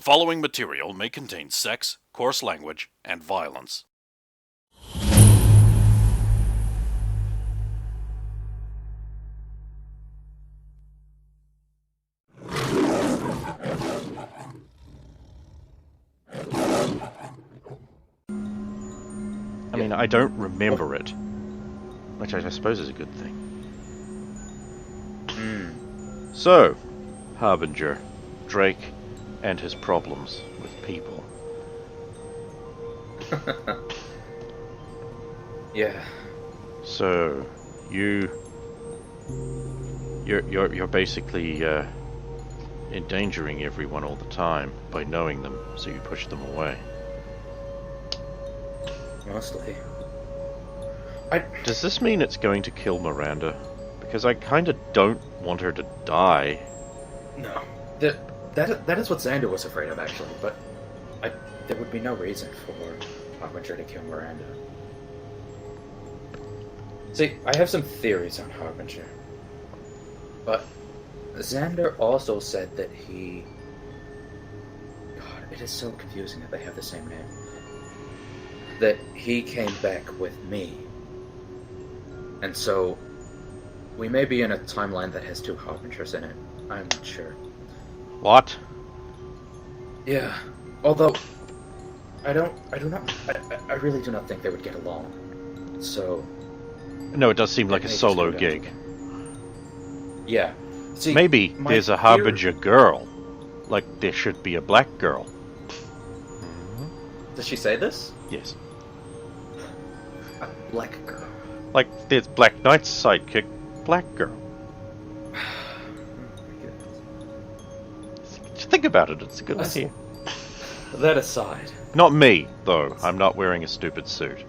following material may contain sex, coarse language, and violence. I mean, I don't remember it, which I suppose is a good thing. So, Harbinger, Drake, and his problems with people. Yeah. So, you're basically endangering everyone all the time by knowing them, so you push them away. Mostly. Does this mean it's going to kill Miranda? Because I kind of don't want her to die. No. That is what Xander was afraid of, actually, but there would be no reason for Harbinger to kill Miranda. See, I have some theories on Harbinger. But Xander also said that he... God, it is so confusing that they have the same name. That he came back with me. And so, we may be in a timeline that has two Harbingers in it. I'm not sure. What? Yeah. Although, I really do not think they would get along. So... No, it does seem like a solo gig. Yeah. See, maybe there's a Harbinger girl. Like, there should be a black girl. Does she say this? Yes. A black girl. Like, there's Black Knight's sidekick, Black Girl. Just think about it, it's a good idea. That aside. Not me, though. I'm not wearing a stupid suit.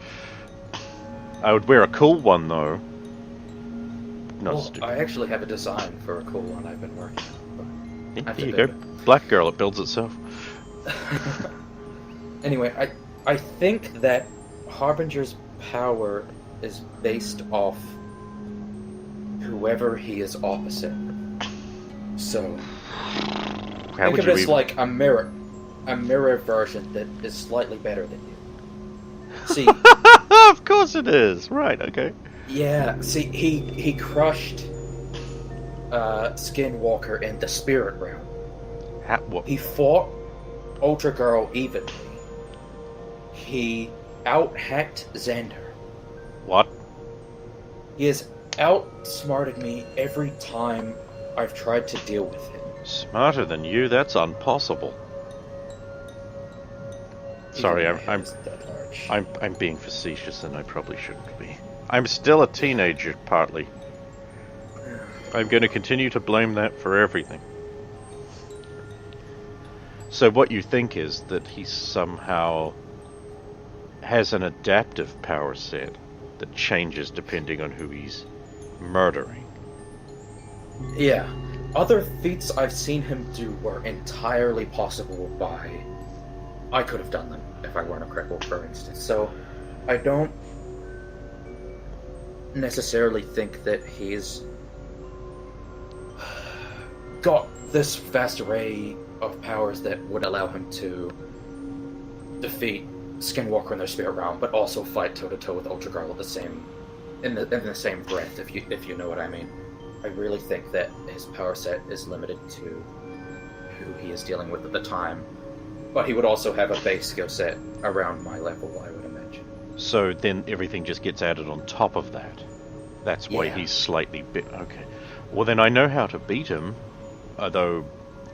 I would wear a cool one, though. Not stupid. I actually have a design for a cool one I've been working on. Yeah, there you go. Black Girl, it builds itself. Anyway, I think that Harbinger's power is based off whoever he is opposite. So, think of it as like a mirror version that is slightly better than you. See, of course it is. Right? Okay. Yeah. See, he crushed Skinwalker in the spirit realm. What? He fought Ultra Girl evenly. He out-hacked Xander. What? He has outsmarted me every time I've tried to deal with him. Smarter than you? That's impossible. Sorry, I'm being facetious, and I probably shouldn't be. I'm still a teenager, partly. I'm going to continue to blame that for everything. So what you think is that he somehow has an adaptive power set that changes depending on who he's murdering. Yeah. Other feats I've seen him do were entirely possible by... I could have done them if I weren't a cripple, for instance. So, I don't necessarily think that he's got this vast array of powers that would allow him to defeat Skinwalker in their spirit realm, but also fight toe-to-toe with Ultra Girl in the same breath, if you know what I mean. I really think that his power set is limited to who he is dealing with at the time. But he would also have a base skill set around my level, I would imagine. So then everything just gets added on top of that. That's why he's slightly okay. Well, then I know how to beat him, although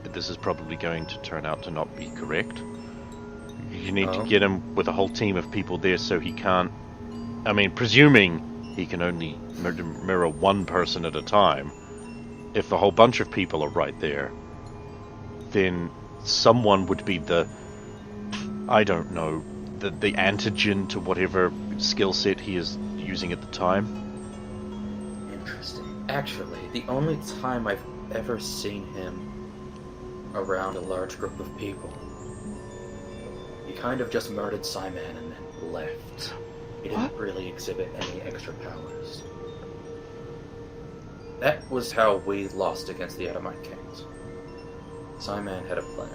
this is probably going to turn out to not be correct. You need to get him with a whole team of people there so he can't... I mean, presuming he can only mirror one person at a time. If the whole bunch of people are right there, then someone would be the... I don't know, the antigen to whatever skill set he is using at the time. Interesting. Actually, the only time I've ever seen him around a large group of people, he kind of just murdered Simon and then left. He didn't really exhibit any extra powers. That was how we lost against the Adamite Kings. Simon had a plan.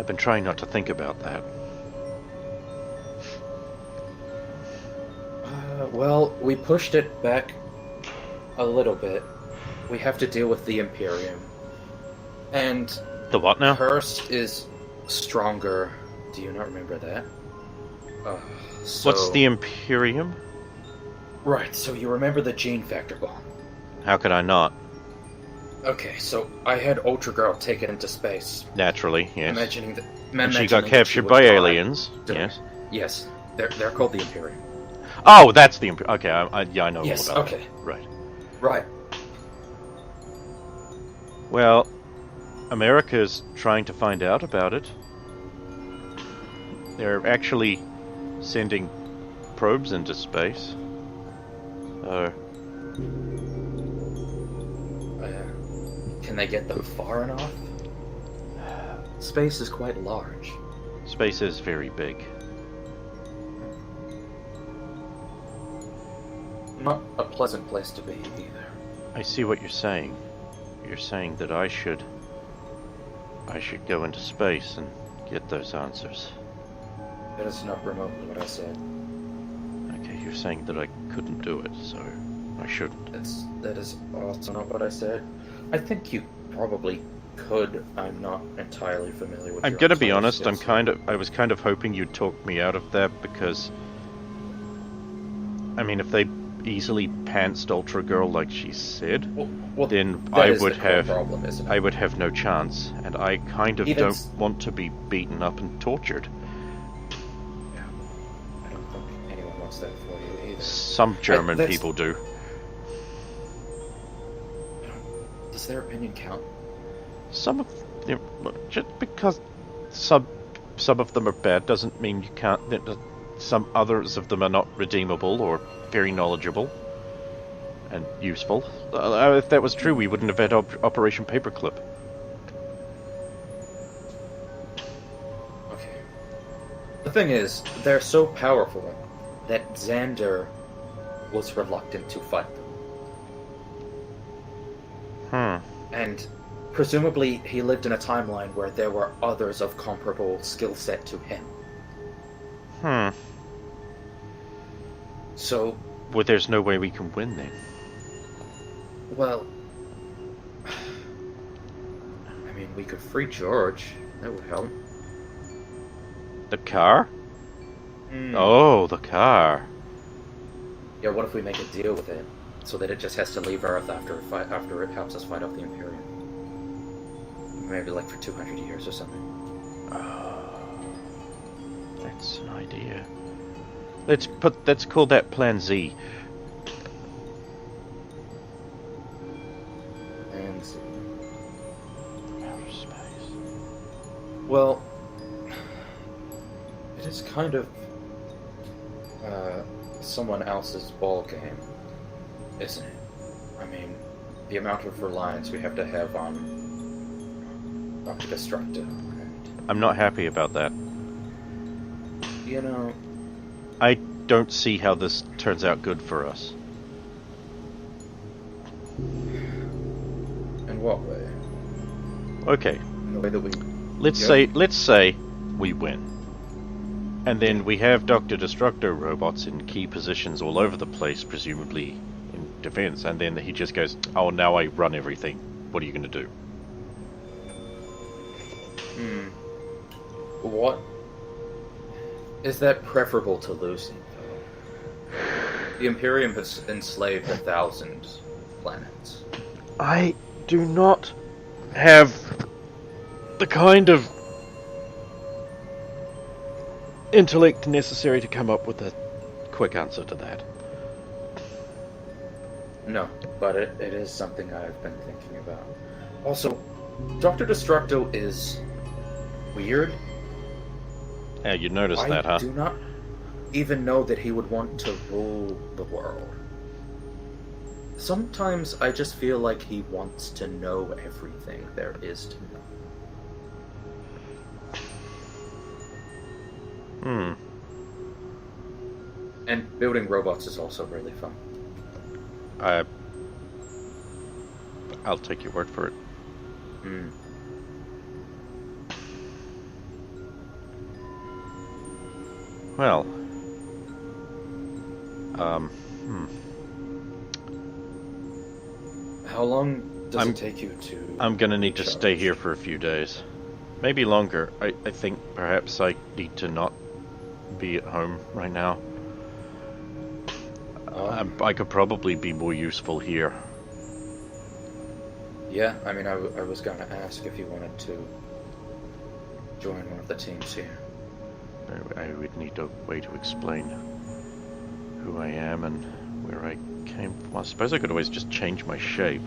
I've been trying not to think about that. Well, we pushed it back a little bit. We have to deal with the Imperium. And The what now? Hurst is stronger. Do you not remember that? What's the Imperium? Right, so you remember the gene factor bomb. How could I not? Okay, so I had Ultra Girl taken into space. Naturally, yes. Imagining that. And she got captured by aliens. Yes. Yes, they're called the Imperium. Oh, that's the Imperium. Okay, I know Yes, all about okay. that. Right. Right. Well, America's trying to find out about it. They're actually sending probes into space. Can they get them far enough? Space is quite large. Space is very big. Not a pleasant place to be, either. I see what you're saying. You're saying that I should go into space and get those answers. That is not remotely what I said. Okay, you're saying that I couldn't do it, so I shouldn't. That is also not what I said. I think you probably could. I'm not entirely familiar with I'm your gonna be outside honest, skills. I was kind of hoping you'd talk me out of that because, I mean, if they easily pantsed Ultra Girl like she said, Well, then that I is would the core have problem, isn't it? I would have no chance, and I kind of Even don't want to be beaten up and tortured. Yeah. I don't think anyone wants that for you either. Some German that's- people do. Does their opinion count? Some of them, just because some of them are bad doesn't mean you can't. Some others of them are not redeemable or very knowledgeable and useful. If that was true, we wouldn't have had Operation Paperclip. Okay. The thing is, they're so powerful that Xander was reluctant to fight them. And presumably he lived in a timeline where there were others of comparable skill set to him. So, Well, there's no way we can win then. well, I mean, we could free George. That would help. The car? Oh, the car. Yeah, what if we make a deal with it, so that it just has to leave Earth after it helps us fight off the Imperium? Maybe like for 200 years or something. That's an idea. Let's call that Plan Z. And Outer space. well, it is kind of someone else's ball game, isn't it? I mean, the amount of reliance we have to have on Dr. Destructo. And, I'm not happy about that. you know, I don't see how this turns out good for us. in what way? Okay, In the way that we... let's say we win. And then we have Dr. Destructo robots in key positions all over the place, presumably in defense, and then he just goes, "Oh, now I run everything. What are you going to do?" What? Is that preferable to losing, though? The Imperium has enslaved 1,000 planets. I do not have the kind of intellect necessary to come up with a quick answer to that. No, but it is something I've been thinking about. Also, Dr. Destructo is weird. Yeah, you noticed that, huh? I do not even know that he would want to rule the world. Sometimes I just feel like he wants to know everything there is to know. And building robots is also really fun. I'll take your word for it. Well, How long does it take you to... I'm gonna need to recharge? stay here for a few days. Maybe longer. I think perhaps I need to not be at home right now. I could probably be more useful here. Yeah, I mean, I was going to ask if you wanted to join one of the teams here. I would need a way to explain who I am and where I came from. I suppose I could always just change my shape.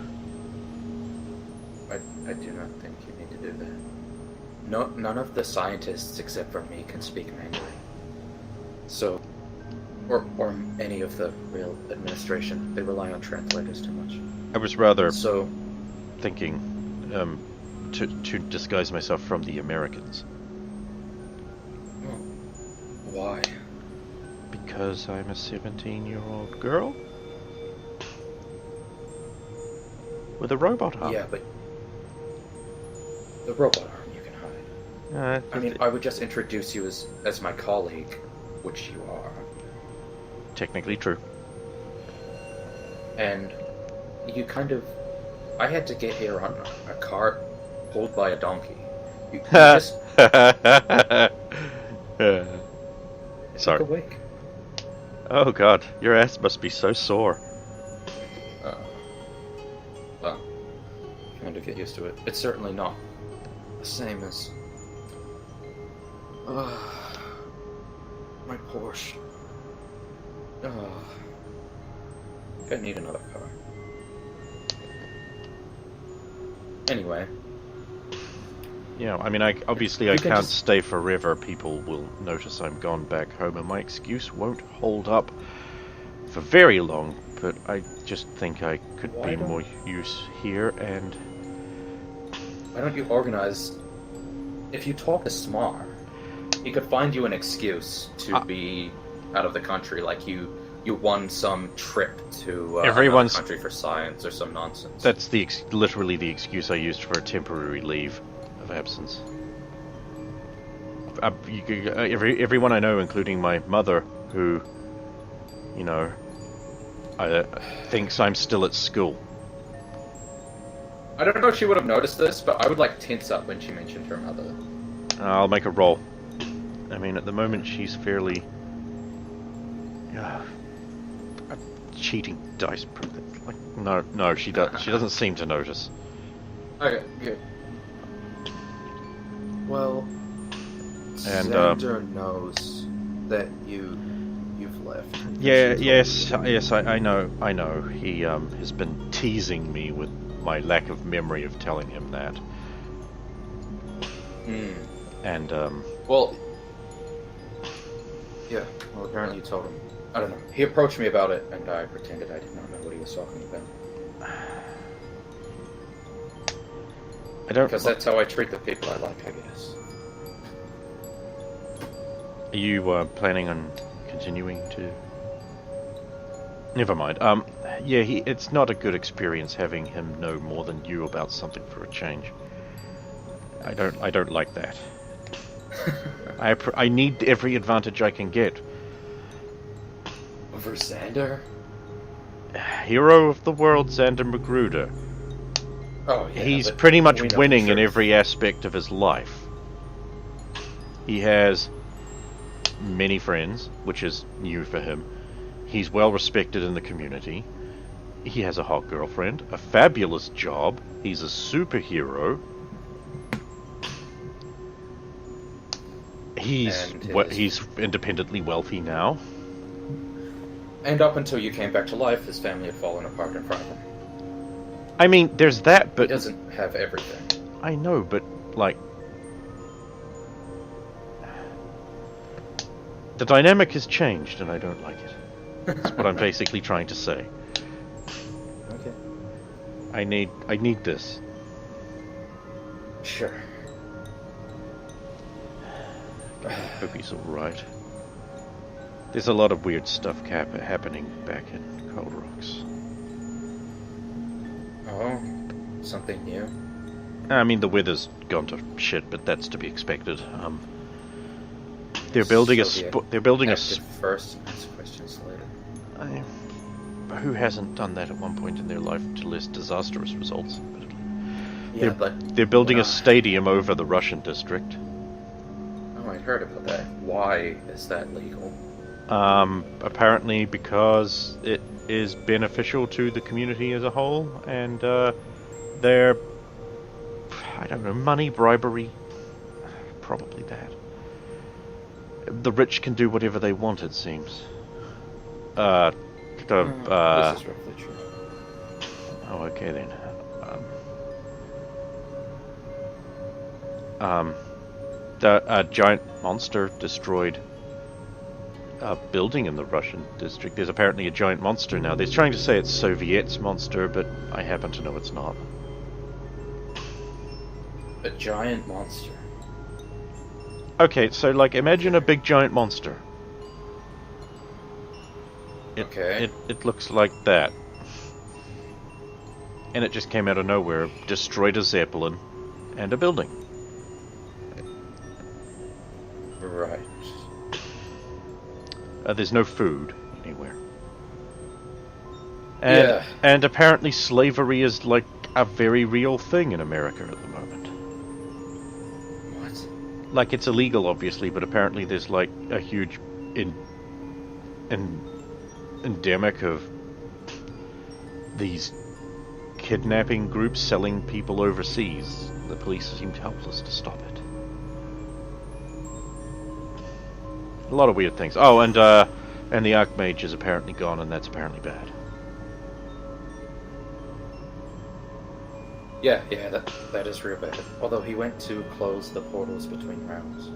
I do not think you need to do that. No, none of the scientists except for me can speak Mandarin. So, or any of the real administration. They rely on translators too much. I was rather So, thinking to disguise myself from the Americans. why? Because I'm a 17-year-old girl? With a robot arm. Yeah, but the robot arm you can hide. I mean, I would just introduce you as my colleague, which you are. Technically true. And you kind of... I had to get here on a cart pulled by a donkey. You just... Sorry. Take a wake. Oh god, your ass must be so sore. Well, kind of get used to it. It's certainly not the same as... my Porsche. I need another car. Anyway. Yeah, I mean, I can can't just- stay forever. People will notice I'm gone back home, and my excuse won't hold up for very long. But I just think I could Why be don't- more use here, and Why don't you organize... If you talk to Smar, he could find you an excuse to be out of the country, like you won some trip to Everyone's- another country for science or some nonsense. that's literally the excuse I used for a temporary leave of absence. Everyone I know, including my mother, who, you know, thinks I'm still at school. I don't know if she would have noticed this, but I would like tense up when she mentioned her mother. I'll make a roll. I mean, at the moment she's fairly... cheating dice. Like, no, she doesn't seem to notice. Okay, good. Well, And Xander knows that you've left. yeah, yes, I know. He has been teasing me with my lack of memory of telling him that. And Well, yeah. Well, apparently you told him. I don't know. He approached me about it, and I pretended I did not know what he was talking about. I don't. Because that's how I treat the people I like, I guess. Are you planning on continuing to? Never mind. Yeah, it's not a good experience having him know more than you about something for a change. I don't like that. I need every advantage I can get. Over Xander? Hero of the world, Xander Magruder. Oh, yeah. He's but pretty much we know winning for in sure. every aspect of his life. He has many friends, which is new for him. He's well respected in the community. He has a hot girlfriend, a fabulous job. He's a superhero. He's independently wealthy now. And up until you came back to life, his family had fallen apart in front of him. I mean, there's that, but He doesn't have everything. I know, but like the dynamic has changed, and I don't like it. That's what I'm basically trying to say. Okay. I need this. Sure. I hope he's alright. There's a lot of weird stuff happening back in Cold Rocks. Oh, something new? I mean, the weather's gone to shit, but that's to be expected. They're building Soviet they're building a acted first and ask questions later. who hasn't done that at one point in their life to less disastrous results? Yeah, but They're building a stadium over the Russian district. Oh, I heard about that. Why is that legal? Apparently because it is beneficial to the community as a whole, and they're, I don't know, money, bribery, probably that. The rich can do whatever they want, it seems. This is roughly true. Oh, okay then. A giant monster destroyed a building in the Russian district. There's apparently a giant monster now. They're trying to say it's Soviet's monster, but I happen to know it's not. A giant monster. Okay, so like imagine a big giant monster. Okay. It looks like that. And it just came out of nowhere, destroyed a zeppelin and a building. Right. There's no food anywhere. Yeah. And apparently slavery is like a very real thing in America at the moment. What? Like it's illegal obviously, but apparently there's like a huge endemic of these kidnapping groups selling people overseas. The police seem helpless to stop it. A lot of weird things. Oh, and the Archmage is apparently gone, and that's apparently bad. Yeah, that is real bad. Although he went to close the portals between rounds.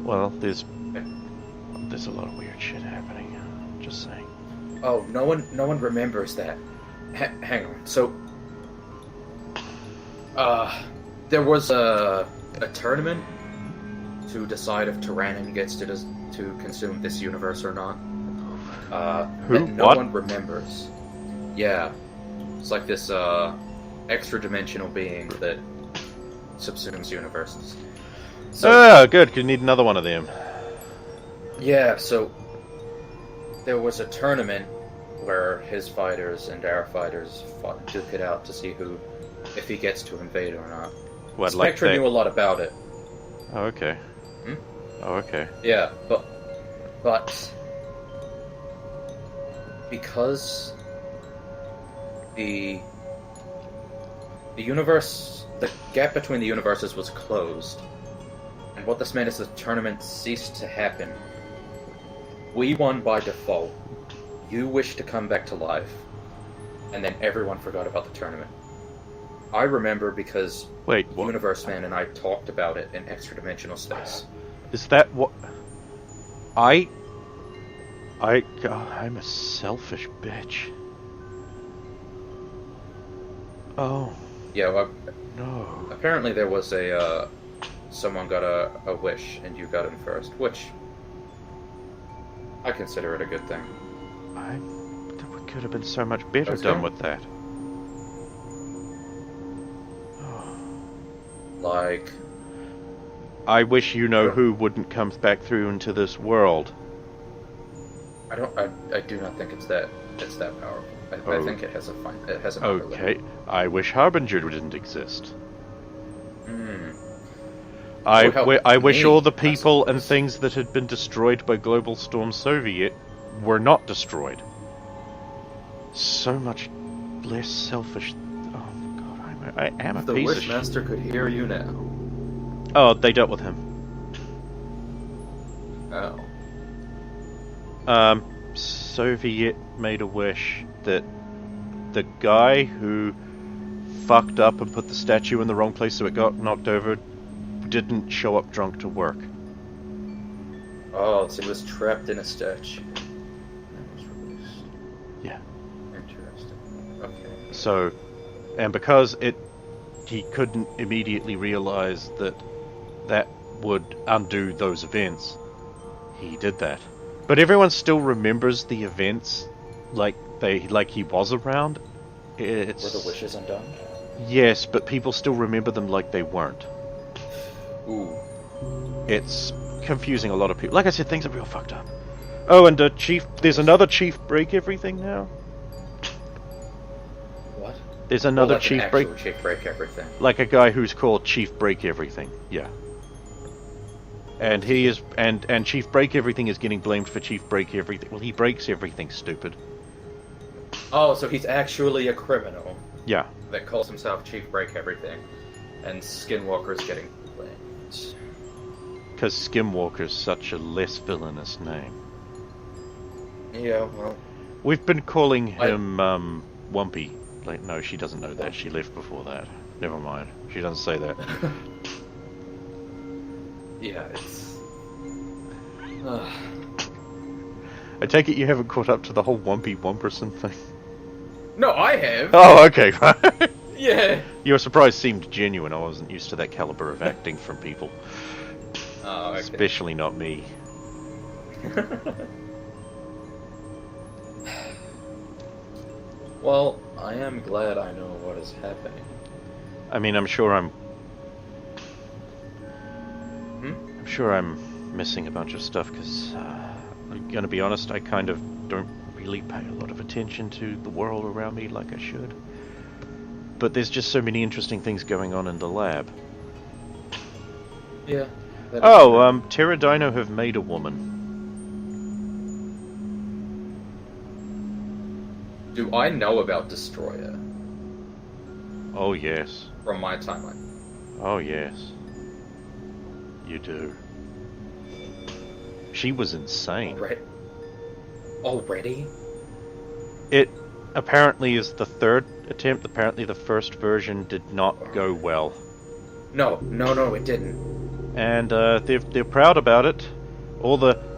Well, there's a lot of weird shit happening. Just saying. Oh, no one remembers that. Hang on. So, there was a tournament to decide if Tyrannon gets to consume this universe or not. Who? That no What? one remembers. Yeah, it's like this extra-dimensional being that subsumes universes. So, Good. You need another one of them. yeah, so there was a tournament where his fighters and our fighters duke it out to see if he gets to invade or not. What, Spectre knew a lot about it. Oh, okay. Hmm? Oh, okay. Yeah, but because the universe, the gap between the universes was closed, and what this meant is the tournament ceased to happen. We won by default. You wished to come back to life, and then everyone forgot about the tournament. I remember because Wait, what? Universe Man and I talked about it in extra-dimensional space. Is that what... I'm a selfish bitch. Oh, Yeah, well, no. apparently there was someone got a wish, and you got him first, which I consider it a good thing. That could have been so much better That's done fair. with that. Oh. Like, I wish you know who wouldn't come back through into this world. I do not think it's that powerful. I think it has an upper limit. Okay, I wish Harbinger didn't exist. Hmm. I wish all the people and things that had been destroyed by Global Storm Soviet were not destroyed. So much less selfish. Oh god, I am a The piece of shit. Wishmaster could hear you now. Oh, they dealt with him. Oh. Soviet made a wish that the guy who fucked up and put the statue in the wrong place so it got knocked over didn't show up drunk to work. Oh, so he was trapped in a statue. That was released. Yeah. Interesting. Okay. So, and because he couldn't immediately realize that would undo those events, he did that. But everyone still remembers the events like he was around. Were the wishes undone? Yes, but people still remember them like they weren't. Ooh. It's confusing a lot of people. Like I said, things are real fucked up. Oh, and there's another Chief Break Everything now. What? There's another like Chief an Break. actual Chief Break Everything. Like a guy who's called Chief Break Everything. Yeah. And he is, and Chief Break Everything is getting blamed for Chief Break Everything. Well, he breaks everything, stupid. Oh, so he's actually a criminal Yeah. that calls himself Chief Break Everything, and Skinwalker's getting blamed. Because Skinwalker's such a less villainous name. Yeah, well... We've been calling him, Wumpy. Like, no, she doesn't know that. She left before that. Never mind. She doesn't say that. Yeah, it's... I take it you haven't caught up to the whole Wumpy Wumperson thing? No, I have! Oh, okay. Yeah! Your surprise seemed genuine. I wasn't used to that caliber of acting from people. Oh, okay. Especially not me. Well, I am glad I know what is happening. I mean, I'm sure I'm missing a bunch of stuff, because, I'm gonna be honest, I kind of don't really pay a lot of attention to the world around me like I should. But there's just so many interesting things going on in the lab. Yeah. Oh, Pterodino have made a woman. Do I know about Destroyer Oh, yes. from my timeline? Oh, yes. You do. She was insane. Already? It apparently is the third attempt. Apparently the first version did not go well. No, it didn't. And they're proud about it.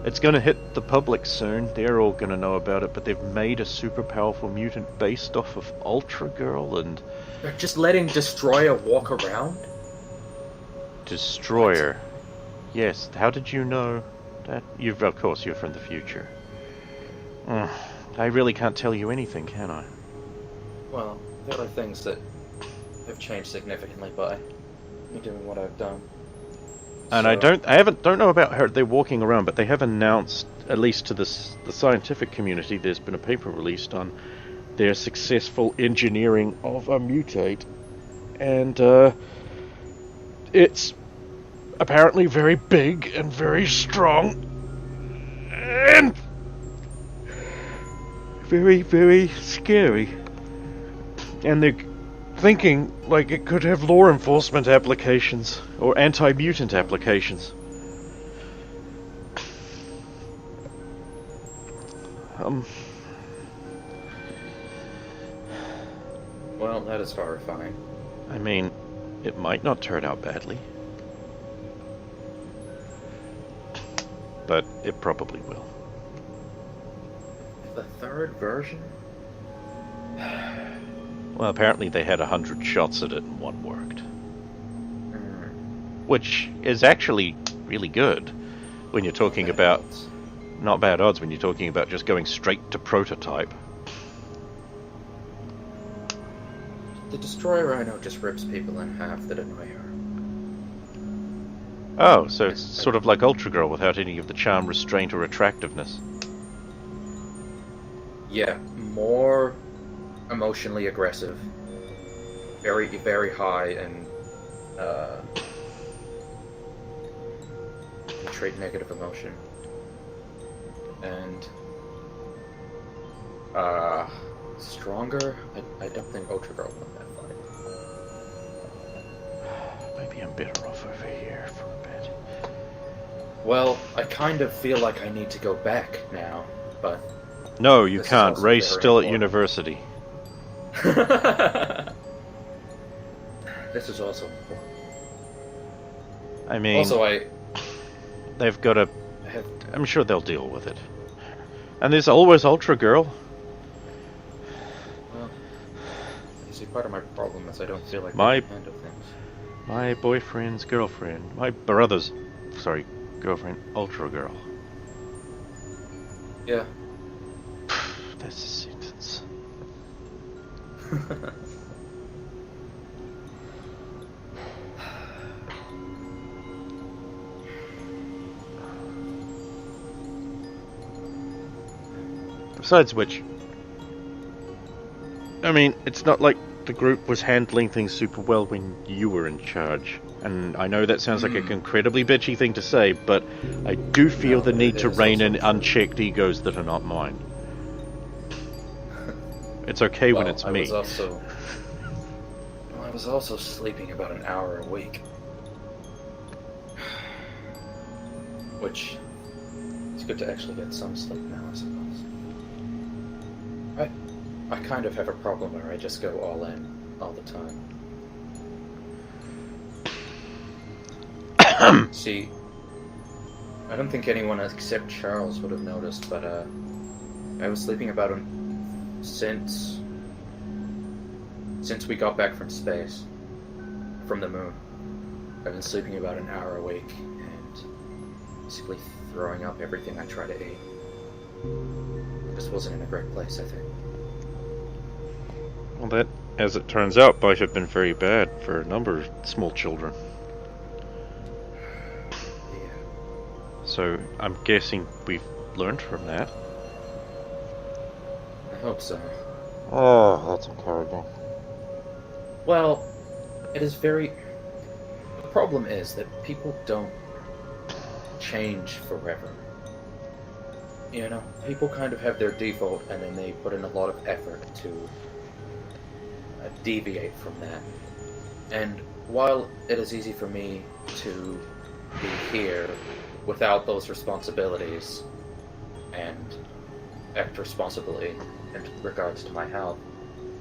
It's going to hit the public soon. They're all going to know about it. But they've made a super powerful mutant based off of Ultra Girl and They're just letting Destroyer walk around? Destroyer. Yes. How did you know that? Of course, you're from the future. I really can't tell you anything, can I? Well, there are things that have changed significantly by me doing what I've done. And I don't know about her. They're walking around, but they have announced, at least to the scientific community, there's been a paper released on their successful engineering of a mutate, and it's apparently very big and very strong, and very, very scary. And they're thinking like it could have law enforcement applications or anti-mutant applications. Well, that is horrifying. I mean, it might not turn out badly, but it probably will. The third version? Well, apparently they had 100 shots at it and one worked. Which is actually really good when you're talking about... Not bad odds when you're talking about just going straight to prototype. The Destroyer I know just rips people in half that annoy her. Oh, so it's sort of like Ultra Girl without any of the charm, restraint, or attractiveness. Yeah, more emotionally aggressive. Very, very high and trait negative emotion. And stronger? I don't think Ultra Girl won that fight. Maybe I'm better off over here for a bit. Well, I kind of feel like I need to go back now, but... No, you this is can't. also Ray's very still at important. university. This is also important. I mean... Also, They've got to... I have... I'm sure they'll deal with it. And there's always Ultra Girl. Well, you see, part of my problem is I don't feel like My- I can handle things. My boyfriend's girlfriend. My brother's... Sorry, girlfriend. Ultra Girl. Yeah. That's a sentence. Besides which, I mean, it's not like the group was handling things super well when you were in charge. And I know that sounds like an incredibly bitchy thing to say, but I do feel the need to rein in unchecked egos that are not mine. It's okay when it's me. I was also sleeping about an hour a week. Which, it's good to actually get some sleep now, I suppose. I kind of have a problem where I just go all in, all the time. See, I don't think anyone except Charles would have noticed, but I was sleeping about since we got back from space, from the moon. I've been sleeping about an hour a week, and basically throwing up everything I try to eat. I just wasn't in a great place, I think. Well, that, as it turns out, might have been very bad for a number of small children. Yeah. So, I'm guessing we've learned from that. I hope so. Oh, that's encouraging. Well, it is very... The problem is that people don't change forever. You know, people kind of have their default, and then they put in a lot of effort to deviate from that. And while it is easy for me to be here without those responsibilities and act responsibly in regards to my health,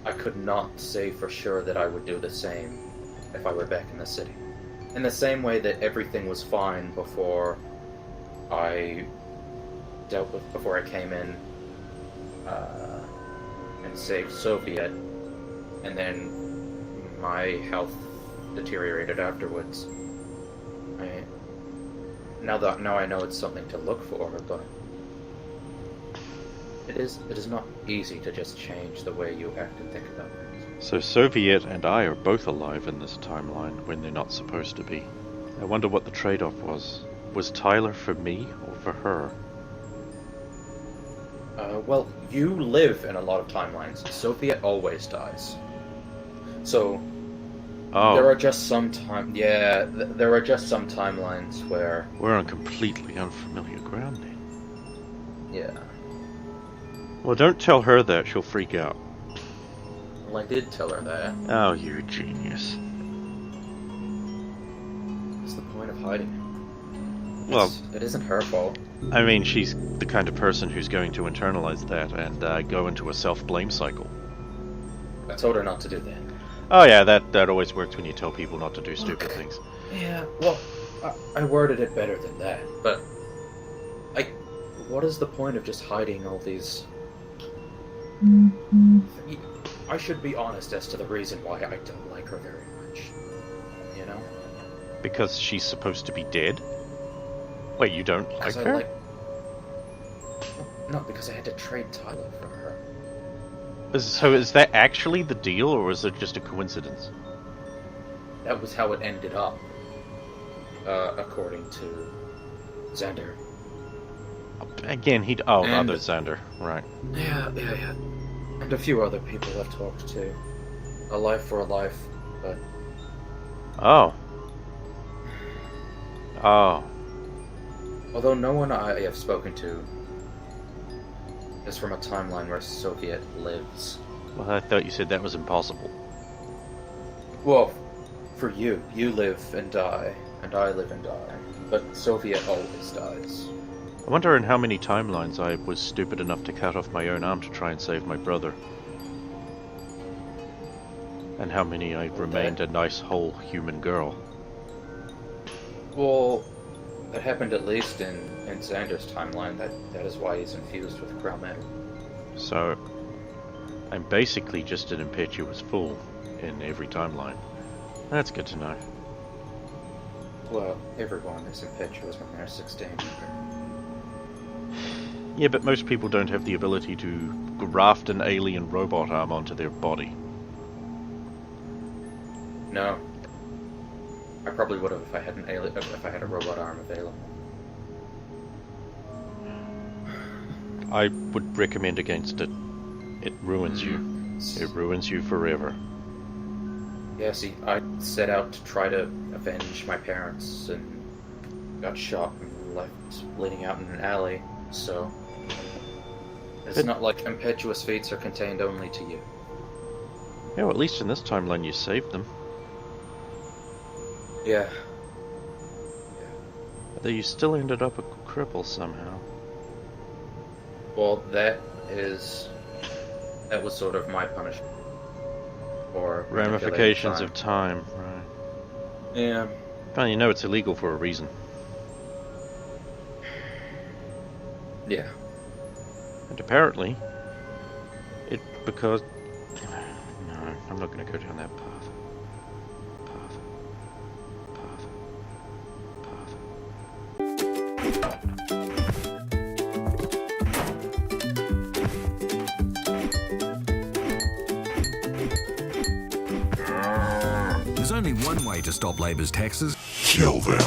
I could not say for sure that I would do the same if I were back in the city. In the same way that everything was fine before I came in and saved Soviet, and then my health deteriorated afterwards. Now I know it's something to look for, but it is not easy to just change the way you act and think about things. So Soviet and I are both alive in this timeline when they're not supposed to be. I wonder what the trade-off was. Was Tyler for me or for her? Well, you live in a lot of timelines. Soviet always dies. So, there are just some there are just some timelines where... We're on completely unfamiliar ground then. Yeah. Well, don't tell her that, she'll freak out. Well, I did tell her that. Oh, you genius. What's the point of hiding it? Well, it isn't her fault. I mean, she's the kind of person who's going to internalize that and go into a self-blame cycle. I told her not to do that. Oh yeah, that always works when you tell people not to do stupid things. Yeah, well, I worded it better than that, but what is the point of just hiding all these... I should be honest as to the reason why I don't like her very much. You know? Because she's supposed to be dead? Wait, you don't like her? No, because I had to trade Tyler for her. So is that actually the deal, or is it just a coincidence? That was how it ended up, according to Xander. Again, other Xander, right. Yeah. And a few other people I've talked to. A life for a life, but... Oh. Although no one I have spoken to is from a timeline where Soviet lives. Well, I thought you said that was impossible. Well, for you live and die, and I live and die. But Soviet always dies. I wonder in how many timelines I was stupid enough to cut off my own arm to try and save my brother. And how many I remained a nice, whole human girl. Well, that happened at least in Xander's timeline. That is why he's infused with ground matter. So, I'm basically just an impetuous fool in every timeline. That's good to know. Well, everyone is impetuous when they're 16. Yeah, but most people don't have the ability to graft an alien robot arm onto their body. No. I probably would have if I had a robot arm available. I would recommend against it. It ruins you. It ruins you forever. Yeah, see, I set out to try to avenge my parents and got shot and left bleeding out in an alley, so... It's not like impetuous fates are contained only to you. Yeah, well, at least in this timeline you saved them. Yeah. Although you still ended up a cripple somehow. Well, that was sort of my punishment. Or Ramifications of time, right. Yeah. Well, you know it's illegal for a reason. Yeah. And apparently, because... No, I'm not going to go down that path. There's only one way to stop Labor's taxes. Kill them.